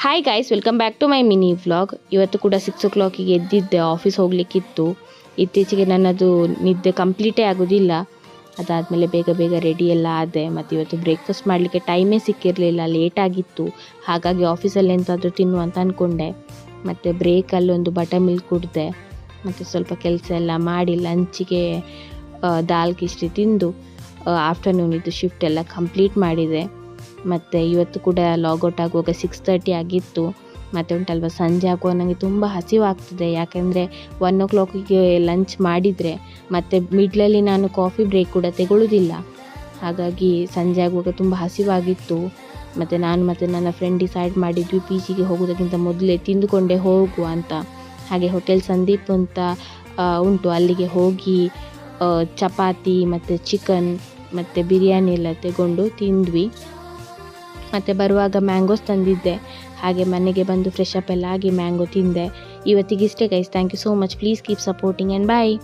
Hi guys, welcome back to my mini vlog. ಇವತ್ತು ಕೂಡ 6 o'clock ಎದ್ದಿದ್ದೆ, office ಹೋಗಲಿಕ್ಕಿತ್ತು. ಇತ್ತೀಚೆಗೆ ನನ್ನದು ನಿದ್ದೆ ಕಂಪ್ಲೀಟೇ ಆಗೋದಿಲ್ಲ. ಅದಾದಮೇಲೆ ಬೇಗ ಬೇಗ ರೆಡಿ ಎಲ್ಲ ಆದೆ. ಮತ್ತು ಇವತ್ತು ಬ್ರೇಕ್ಫಾಸ್ಟ್ ಮಾಡಲಿಕ್ಕೆ ಟೈಮೇ ಸಿಕ್ಕಿರಲಿಲ್ಲ, ಲೇಟಾಗಿತ್ತು. ಹಾಗಾಗಿ ಆಫೀಸಲ್ಲಿ ಎಂತಾದರೂ ತಿನ್ನುವ ಅಂತ ಅಂದ್ಕೊಂಡೆ. ಮತ್ತು ಬ್ರೇಕಲ್ಲೊಂದು ಬಟರ್ ಮಿಲ್ಕ್ ಕುಡಿದೆ. ಮತ್ತು ಸ್ವಲ್ಪ ಕೆಲಸ ಎಲ್ಲ ಮಾಡಿ ಲಂಚಿಗೆ ದಾಲ್ ಕಿಶ್ರಿ ತಿಂದು ಆಫ್ಟರ್ನೂನ್ ಇದು ಶಿಫ್ಟ್ ಎಲ್ಲ ಕಂಪ್ಲೀಟ್ ಮಾಡಿದೆ. ಮತ್ತು ಇವತ್ತು ಕೂಡ ಲಾಗೌಟ್ ಆಗುವಾಗ 6:30 ಆಗಿತ್ತು. ಮತ್ತು ಉಂಟಲ್ವ, ಸಂಜೆ ಆಗುವಾಗ ನನಗೆ ತುಂಬ ಹಸಿವಾಗ್ತದೆ. ಯಾಕೆಂದರೆ 1 o'clock ಲಂಚ್ ಮಾಡಿದರೆ ಮತ್ತು ಮಿಡ್ಲಲ್ಲಿ ನಾನು ಕಾಫಿ ಬ್ರೇಕ್ ಕೂಡ ತಗೊಳ್ಳೋದಿಲ್ಲ. ಹಾಗಾಗಿ ಸಂಜೆ ಆಗುವಾಗ ತುಂಬ ಹಸಿವಾಗಿತ್ತು. ಮತ್ತು ನಾನು ಮತ್ತು ನನ್ನ ಫ್ರೆಂಡ್ ಡಿಸೈಡ್ ಮಾಡಿದ್ವಿ PGಗೆ ಹೋಗೋದಕ್ಕಿಂತ ಮೊದಲೇ ತಿಂದುಕೊಂಡೇ ಹೋಗುವ ಅಂತ. ಹಾಗೆ ಹೋಟೆಲ್ ಸಂದೀಪ್ ಅಂತ ಉಂಟು, ಅಲ್ಲಿಗೆ ಹೋಗಿ ಚಪಾತಿ ಮತ್ತು ಚಿಕನ್ ಮತ್ತು ಬಿರಿಯಾನಿ ಎಲ್ಲ ತಗೊಂಡು ತಿಂದ್ವಿ. ಮತ್ತು ಬರುವಾಗ ಮ್ಯಾಂಗೋಸ್ ತಂದಿದ್ದೆ. ಹಾಗೆ ಮನೆಗೆ ಬಂದು ಫ್ರೆಶ್ ಅಪ್ ಎಲ್ಲ ಆಗಿ ಮ್ಯಾಂಗೋ ತಿಂದೆ. ಇವತ್ತಿಗಿಷ್ಟೇ guys. Thank you so much. Please keep supporting and bye.